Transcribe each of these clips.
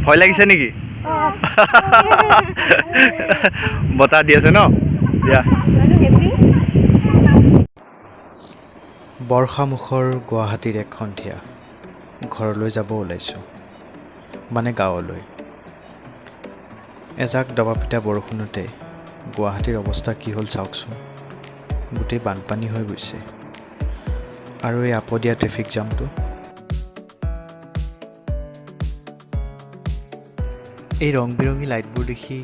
ভয় লাগিছে নেকি? বতাহ দি আছে ন? দিয়া। বৰ্ষামুখৰ গুৱাহাটীৰ এক সন্ধিয়া ঘৰলৈ যাব ওলাইছোঁ, মানে গাঁৱলৈ। এজাক দবাপিটা বৰষুণতে গুৱাহাটীৰ অৱস্থা কি হ'ল চাওকচোন। গোটেই বানপানী হৈ গৈছে, আৰু এই আপদীয়া ট্ৰেফিক জামটো। এই ৰং বিৰঙী লাইটবোৰ দেখি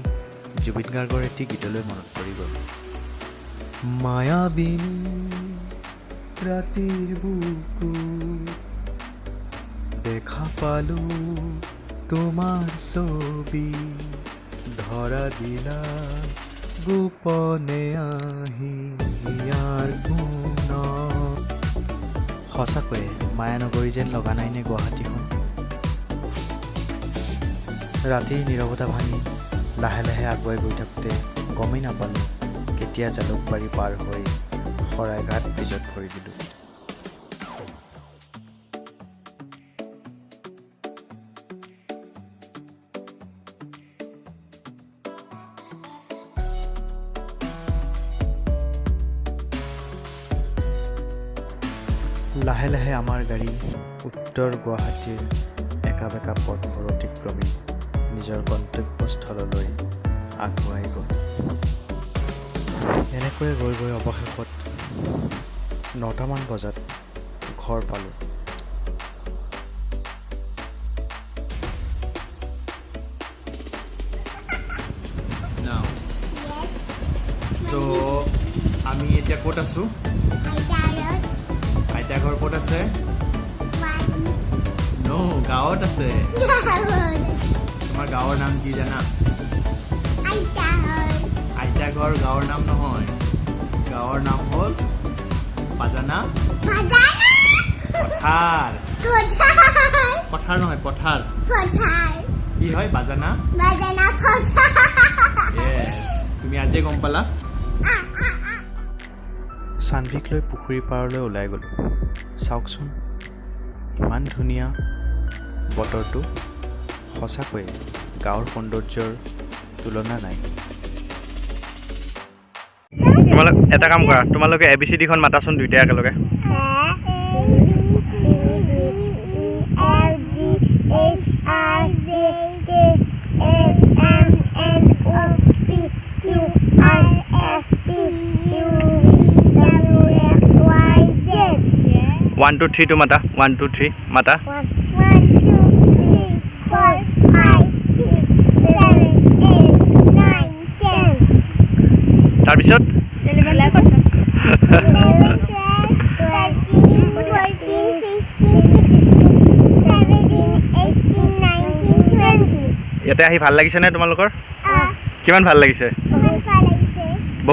জুবিন গাৰ্গৰ এটি গীতলৈ মনত পৰি গ'ল। মায়াবিনী ৰাতিৰ বুকুত দেখা পালো তোমাৰ ছবি, ধৰা দিলা গোপনে আহি ইয়াৰ গুণ। সঁচাকৈয়ে মায়ানগৰী যেন লগা নাইনে গুৱাহাটীখন? ৰাতিৰ নীৰৱতা ভাঙি লাহে লাহে আগুৱাই গৈ থাকোঁতে গমেই নাপালোঁ কেতিয়া জালুকবাৰী পাৰ হৈ শৰাইঘাট ব্ৰিজত ভৰি দিলোঁ। লাহে লাহে আমাৰ গাড়ী উত্তৰ গুৱাহাটীৰ একা বেকা পথবোৰ অতিক্ৰমি নিজৰ গন্তব্যস্থললৈ আগুৱাই গ'ল। এনেকৈয়ে গৈ গৈ অৱশেষত 9টামান বজাত ঘৰ পালোঁ। আমি এতিয়া ক'ত আছোঁ? আইতা ঘৰ ক'ত আছে? গাঁৱত আছে। তোমাৰ গাঁৱৰ নাম কি জানা? আইতা ঘৰ গাঁৱৰ নাম নহয়, গাঁৱৰ নাম হ'ল বাজানা পথাৰ। পথাৰ নহয়, পথাৰ। কি হয় বাজানা? Yes, তুমি আজিয়ে গম পালা? চানভিক লৈ পুখুৰীৰ পাৰলৈ ওলাই গ'লোঁ। চাওকচোন ইমান ধুনীয়া বতৰটো। সঁচাকৈয়ে গাঁৱৰ সৌন্দৰ্যৰ তুলনা নাই। তোমালোক এটা কাম কৰা, তোমালোকে ABCDখন মাতাচোন দুইটাই একেলগে। One, two, three to mata. 1, 2, 3 mata. 1, 2, 3, 4, 5, 6, 7, 8, 9, 10. তাৰপিছত 11, 12, 13, 14, 15, 16, 17, 18, 19, 20. ইয়াতে আহি ভাল লাগিছে নে তোমালোকৰ? কিমান ভাল লাগিছে?